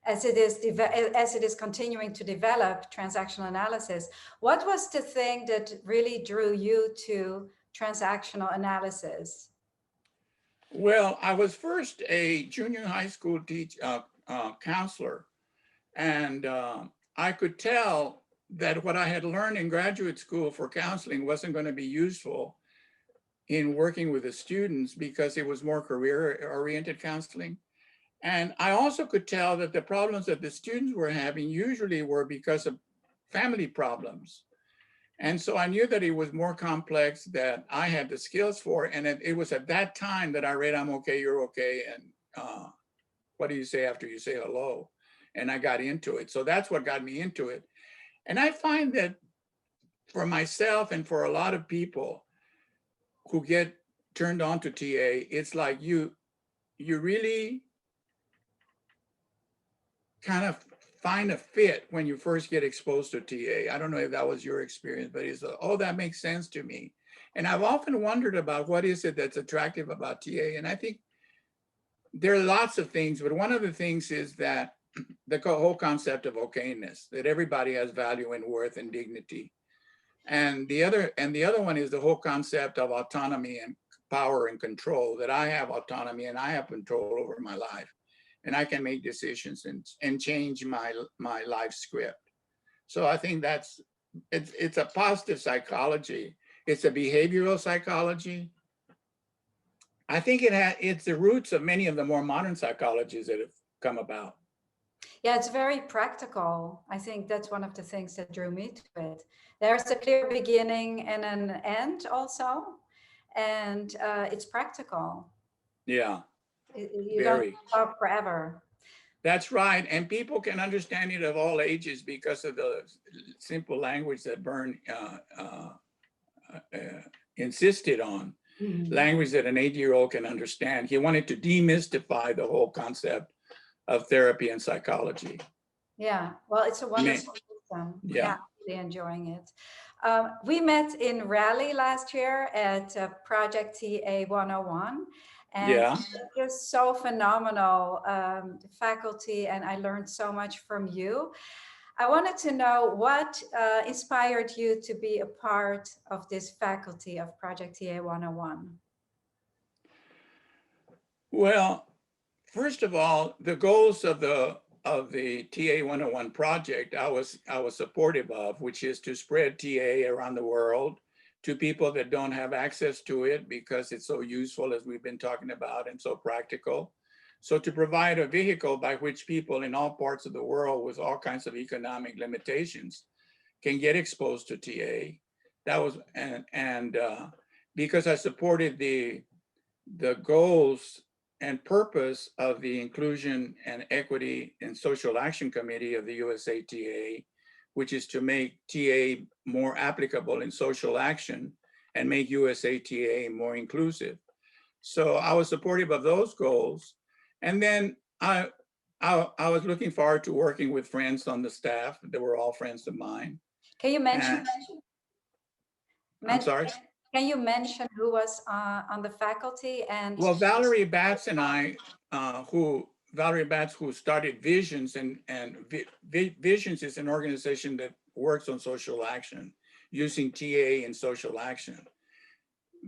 as it is continuing to develop transactional analysis. What was the thing that really drew you to transactional analysis? Well, I was first a junior high school counselor, and I could tell that what I had learned in graduate school for counseling wasn't going to be useful in working with the students because it was more career-oriented counseling. And I also could tell that the problems that the students were having usually were because of family problems. And so I knew that it was more complex that I had the skills for. And it was at that time that I read I'm Okay, You're Okay, and what do you say after you say hello? And I got into it. So that's what got me into it. And I find that for myself and for a lot of people who get turned on to TA, it's like you really kind of find a fit when you first get exposed to TA. I don't know if that was your experience, but it's, oh, that makes sense to me. And I've often wondered about what is it that's attractive about TA. And I think there are lots of things, but one of the things is that the whole concept of okayness, that everybody has value and worth and dignity. And the other one is the whole concept of autonomy and power and control, that I have autonomy and I have control over my life. And I can make decisions and change my life script. So I think it's a positive psychology. It's a behavioral psychology. I think it's the roots of many of the more modern psychologies that have come about. Yeah, it's very practical. I think that's one of the things that drew me to it. There's a clear beginning and an end also, and it's practical. Yeah. You don't talk forever. That's right. And people can understand it of all ages because of the simple language that Byrne insisted on. Mm-hmm. Language that an 8-year-old can understand. He wanted to demystify the whole concept of therapy and psychology. Yeah, well, it's a wonderful system. Yeah, really enjoying it. We met in Raleigh last year at Project TA101. And just so phenomenal faculty, and I learned so much from you. I wanted to know what inspired you to be a part of this faculty of Project TA101. Well, first of all, the goals of the TA101 project I was supportive of, which is to spread TA around the world to people that don't have access to it because it's so useful, as we've been talking about, and so practical. So to provide a vehicle by which people in all parts of the world with all kinds of economic limitations can get exposed to TA. That was, and because I supported the goals and purpose of the Inclusion and Equity and Social Action Committee of the USATA, which is to make TA more applicable in social action and make USATA more inclusive. So I was supportive of those goals. And then I was looking forward to working with friends on the staff. They were all friends of mine. Can you mention? I'm sorry? Can you mention who was on the faculty? And well, Valerie Batts and I, Valerie Batts, who started Visions, and Visions is an organization that works on social action, using TA in social action.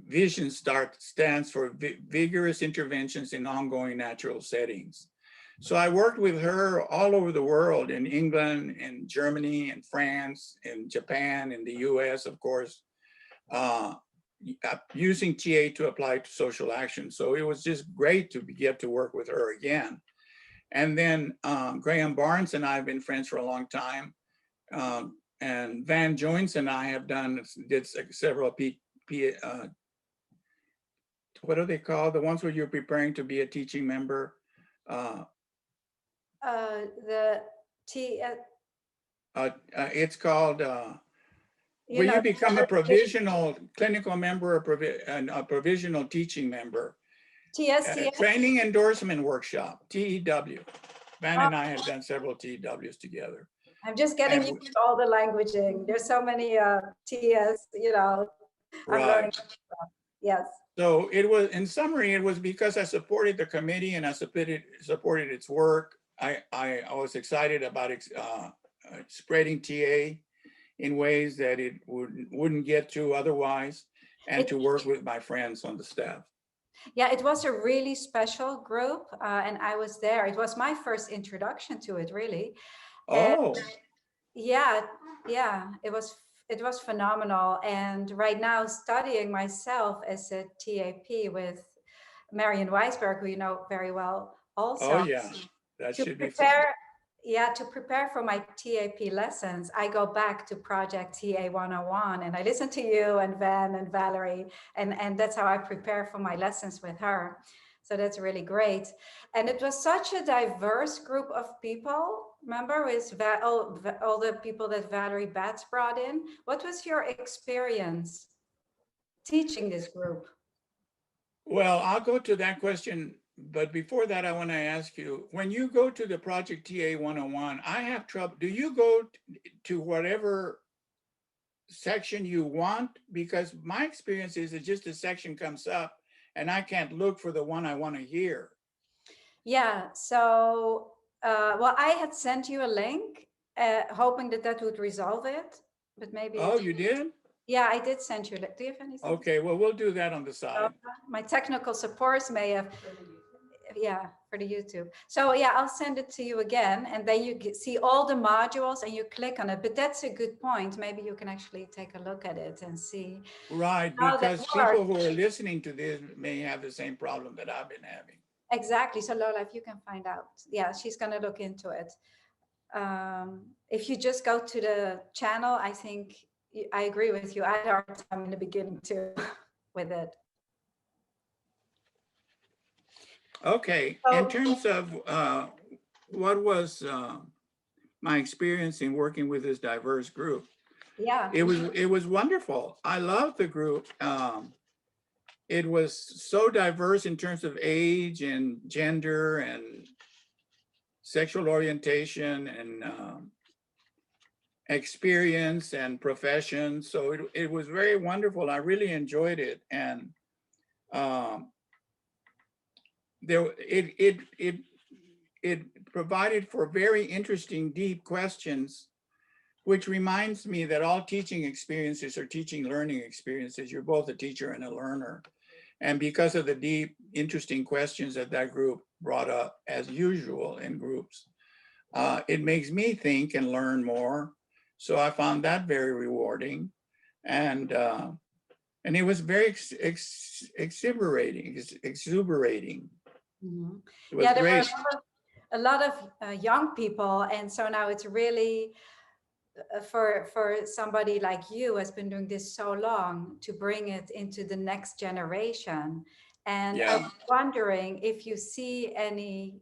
Vision stands for Vigorous Interventions in Ongoing Natural Settings. So I worked with her all over the world, in England, in Germany, in France, in Japan, in the US, of course, using TA to apply to social action. So it was just great to get to work with her again. And then Graham Barnes and I have been friends for a long time. And Van Joins and I have did several what are they called? The ones where you're preparing to be a teaching member? It's called, where you become a provisional clinical member, a provisional teaching member. TSTS? Training Endorsement Workshop, TEW. Van and I have done several TEWs together. I'm just getting used to all the languaging. There's so many TS, I'm learning stuff. Yes. So it was, in summary, it was because I supported the committee and I supported its work. I was excited about spreading TA in ways that it wouldn't get to otherwise, and to work with my friends on the staff. Yeah, it was a really special group, and I was there. It was my first introduction to it, really. Oh. And yeah, it was phenomenal. And right now, studying myself as a TAP with Marion Weisberg, who you know very well, also. Oh yeah, that to should be fun. prepare, yeah, to prepare for my TAP lessons, I go back to Project TA101 and I listen to you and Van and Valerie, and that's how I prepare for my lessons with her. So that's really great. And it was such a diverse group of people. Remember, with all the people that Valerie Batts brought in. What was your experience teaching this group? Well, I'll go to that question, but before that, I want to ask you, when you go to the Project TA101, I have trouble. Do you go to whatever section you want? Because my experience is that just a section comes up and I can't look for the one I want to hear. Yeah, so, well, I had sent you a link, hoping that that would resolve it, but maybe Oh, it, you did? yeah, I did send you a link. Do you have anything? Okay, well, we'll do that on the side. My technical supports may have, yeah, for the YouTube. So yeah, I'll send it to you again, and then you see all the modules and you click on it. But that's a good point. Maybe you can actually take a look at it and see. Right, because people who are listening to this may have the same problem that I've been having. Exactly. So Lola, if you can find out, yeah, she's going to look into it. If you just go to the channel, I think I agree with you. I had a hard time in the beginning too with it. Okay, in terms of what was my experience in working with this diverse group, yeah, it was wonderful. I loved the group. It was so diverse in terms of age and gender and sexual orientation and experience and profession. So it was very wonderful. I really enjoyed it. And it provided for very interesting, deep questions, which reminds me that all teaching experiences are teaching learning experiences. You're both a teacher and a learner. And because of the deep, interesting questions that that group brought up, as usual in groups, it makes me think and learn more. So I found that very rewarding. And it was very exuberating. mm-hmm. It was great. Were a lot of young people, and so now it's really for somebody like you who has been doing this so long to bring it into the next generation. And yeah. I'm wondering if you see any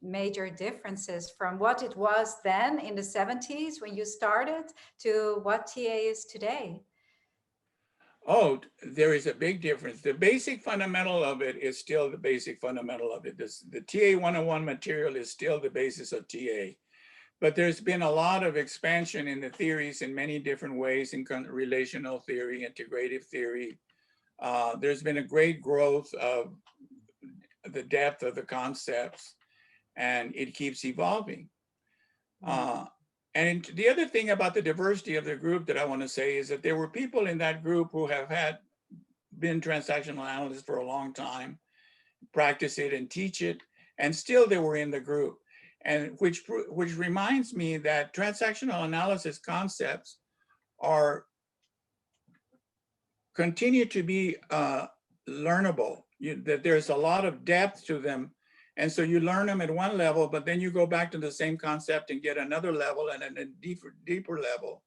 major differences from what it was then in the 70s when you started to what TA is today. Oh, there is a big difference. The basic fundamental of it is still the basic fundamental of it. The TA101 material is still the basis of TA. But there's been a lot of expansion in the theories in many different ways, in relational theory, integrative theory. There's been a great growth of the depth of the concepts, and it keeps evolving. And the other thing about the diversity of the group that I want to say is that there were people in that group who have been transactional analysts for a long time, practice it and teach it, and still they were in the group. And which reminds me that transactional analysis concepts continue to be learnable, that there's a lot of depth to them. And so you learn them at one level, but then you go back to the same concept and get another level and a deeper level.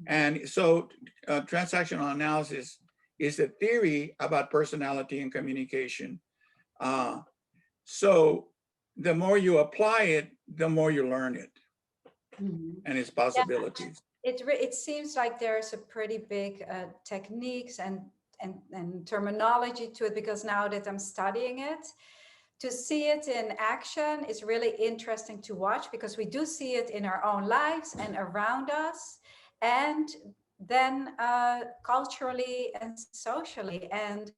And so transactional analysis is a theory about personality and communication. So the more you apply it, the more you learn it and its possibilities. Yeah. It seems like there's a pretty big techniques and terminology to it, because now that I'm studying it, to see it in action is really interesting to watch, because we do see it in our own lives and around us, and then culturally and socially. And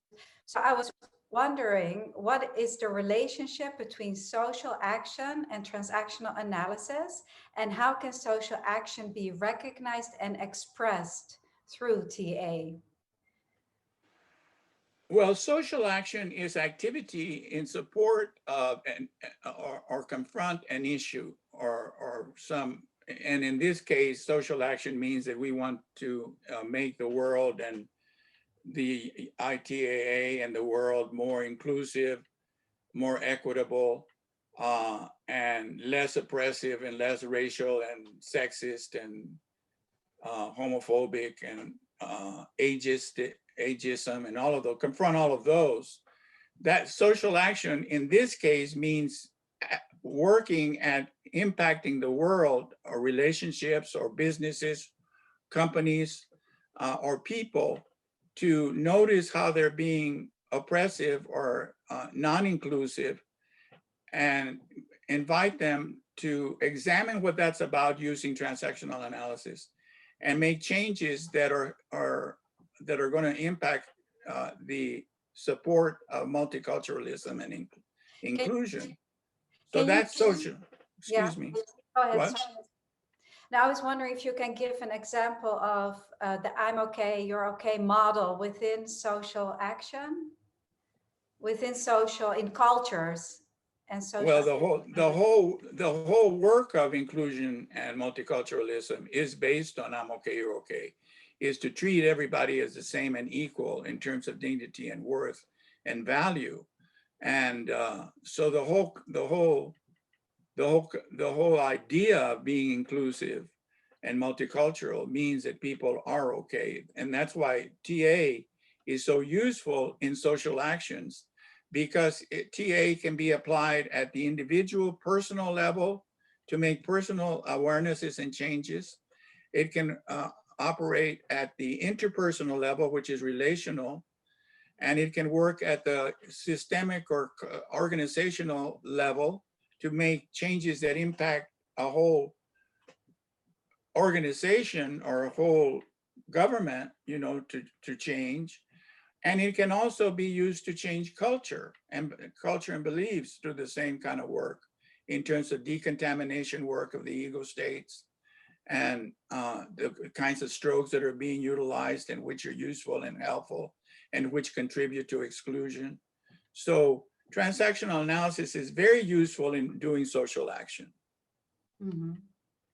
so I was wondering, what is the relationship between social action and transactional analysis, and how can social action be recognized and expressed through TA? Well, social action is activity in support of or confront an issue or some, and in this case, social action means that we want to make the world and the ITAA and the world more inclusive, more equitable, and less oppressive and less racial and sexist and homophobic and ageism and all of those, confront all of those. That social action in this case means working at impacting the world or relationships or businesses, companies, or people to notice how they're being oppressive or non-inclusive and invite them to examine what that's about using transactional analysis and make changes that are going to impact the support of multiculturalism and inclusion. So that's social. Excuse me. Go ahead. What? Now, I was wondering if you can give an example of the I'm okay, you're okay model within social action, within social, in cultures and social. Well, the whole work of inclusion and multiculturalism is based on I'm okay, you're okay, is to treat everybody as the same and equal in terms of dignity and worth and value. And so the whole idea of being inclusive and multicultural means that people are okay. And that's why TA is so useful in social actions, because TA can be applied at the individual personal level to make personal awarenesses and changes. It can operate at the interpersonal level, which is relational, and it can work at the systemic or organizational level to make changes that impact a whole organization or a whole government, to change. And it can also be used to change culture and beliefs through the same kind of work in terms of decontamination work of the ego states and the kinds of strokes that are being utilized and which are useful and helpful and which contribute to exclusion. So transactional analysis is very useful in doing social action. Mm-hmm.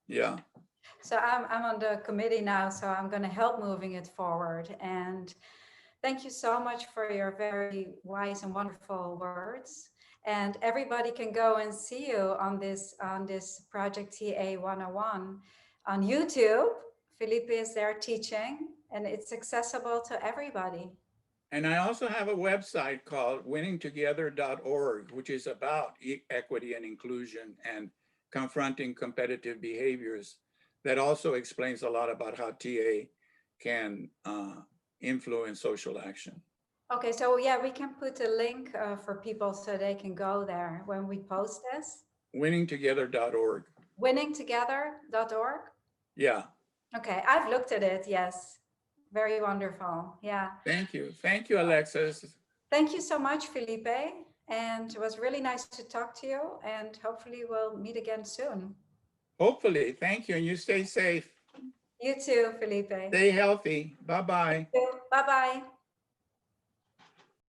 Yeah. So I'm on the committee now, so I'm going to help moving it forward. And thank you so much for your very wise and wonderful words. And everybody can go and see you on this Project TA101 on YouTube. Felipe is there teaching, and it's accessible to everybody. And I also have a website called winningtogether.org, which is about equity and inclusion and confronting competitive behaviors. That also explains a lot about how TA can influence social action. Okay, so yeah, we can put a link for people so they can go there when we post this. Winningtogether.org. Winningtogether.org? Yeah. Okay, I've looked at it, yes. Very wonderful, yeah. Thank you. Thank you, Alexis. Thank you so much, Felipe. And it was really nice to talk to you, and hopefully we'll meet again soon. Hopefully. Thank you. And you stay safe. You too, Felipe. Stay healthy. Bye-bye. Bye-bye.